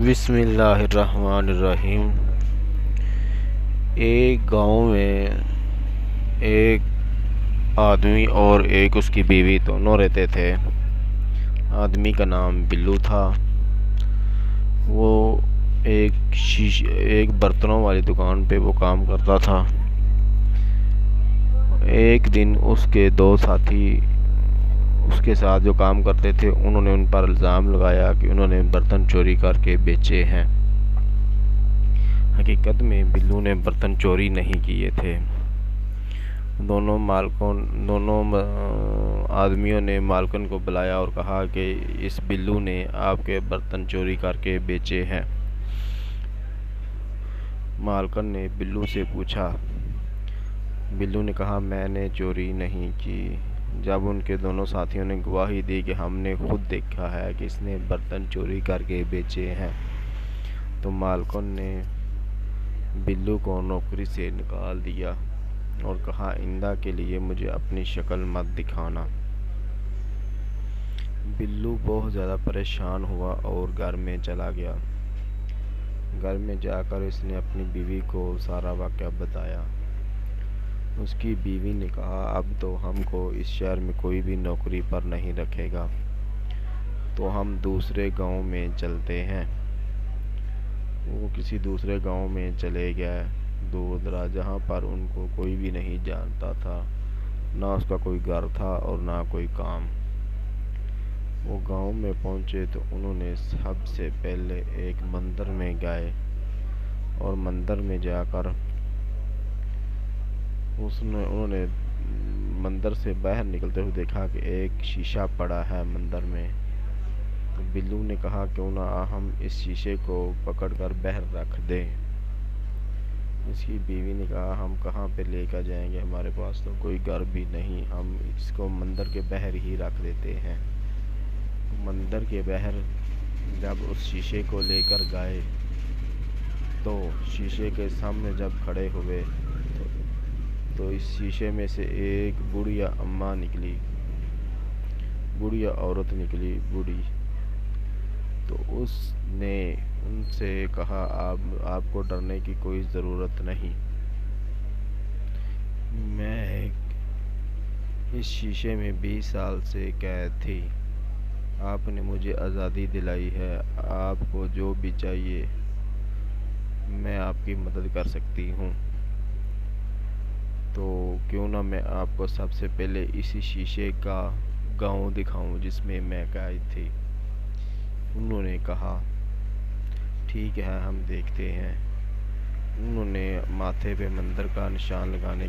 بسم اللہ الرحمن الرحیم۔ ایک گاؤں میں ایک آدمی اور ایک اس کی بیوی دونوں رہتے تھے۔ آدمی کا نام بلو تھا۔ وہ ایک برتنوں والی دکان پہ وہ کام کرتا تھا۔ ایک دن اس کے دو ساتھی اس کے ساتھ جو کام کرتے تھے انہوں نے ان پر الزام لگایا کہ انہوں نے برتن چوری کر کے بیچے ہیں۔ حقیقت میں بلو نے برتن چوری نہیں کیے تھے۔ دونوں آدمیوں نے مالکن کو بلایا اور کہا کہ اس بلو نے آپ کے برتن چوری کر کے بیچے ہیں۔ مالکن نے بلو سے پوچھا۔ بلو نے کہا میں نے چوری نہیں کی۔ جب ان کے دونوں ساتھیوں نے گواہی دی کہ ہم نے خود دیکھا ہے کہ اس نے برتن چوری کر کے بیچے ہیں، تو مالکن نے بلو کو نوکری سے نکال دیا اور کہا آئندہ کے لیے مجھے اپنی شکل مت دکھانا۔ بلو بہت زیادہ پریشان ہوا اور گھر میں چلا گیا۔ گھر میں جا کر اس نے اپنی بیوی کو سارا واقعہ بتایا۔ اس کی بیوی نے کہا اب تو ہم کو اس شہر میں کوئی بھی نوکری پر نہیں رکھے گا، تو ہم دوسرے گاؤں میں چلتے ہیں۔ وہ کسی دوسرے گاؤں میں چلے گئے، دور دراز، جہاں پر ان کو کوئی بھی نہیں جانتا تھا، نہ اس کا کوئی گھر تھا اور نہ کوئی کام۔ وہ گاؤں میں پہنچے تو انہوں نے سب سے پہلے ایک مندر میں گئے اور مندر میں جا کر انہوں نے مندر سے باہر نکلتے ہوئے دیکھا کہ ایک شیشہ پڑا ہے مندر میں۔ تو بلو نے کہا کیوں نہ ہم اس شیشے کو پکڑ کر باہر رکھ دیں۔ اس کی بیوی نے کہا ہم کہاں پہ لے کر جائیں گے، ہمارے پاس تو کوئی گھر بھی نہیں، ہم اس کو مندر کے باہر ہی رکھ دیتے ہیں۔ مندر کے باہر جب اس شیشے کو لے کر گئے تو شیشے کے سامنے جب کھڑے ہوئے تو اس شیشے میں سے ایک بوڑھیا اماں نکلی، بوڑھیا عورت نکلی، بوڑھی۔ تو اس نے ان سے کہا آپ کو ڈرنے کی کوئی ضرورت نہیں، میں اس شیشے میں 20 سال سے قید تھی، آپ نے مجھے آزادی دلائی ہے، آپ کو جو بھی چاہیے میں آپ کی مدد کر سکتی ہوں، تو کیوں نہ میں آپ کو سب سے پہلے اسی شیشے کا گاؤں دکھاؤں جس میں میں قید تھی۔ انہوں نے کہا ٹھیک ہے ہم دیکھتے ہیں۔ انہوں نے ماتھے پہ مندر کا نشان لگانے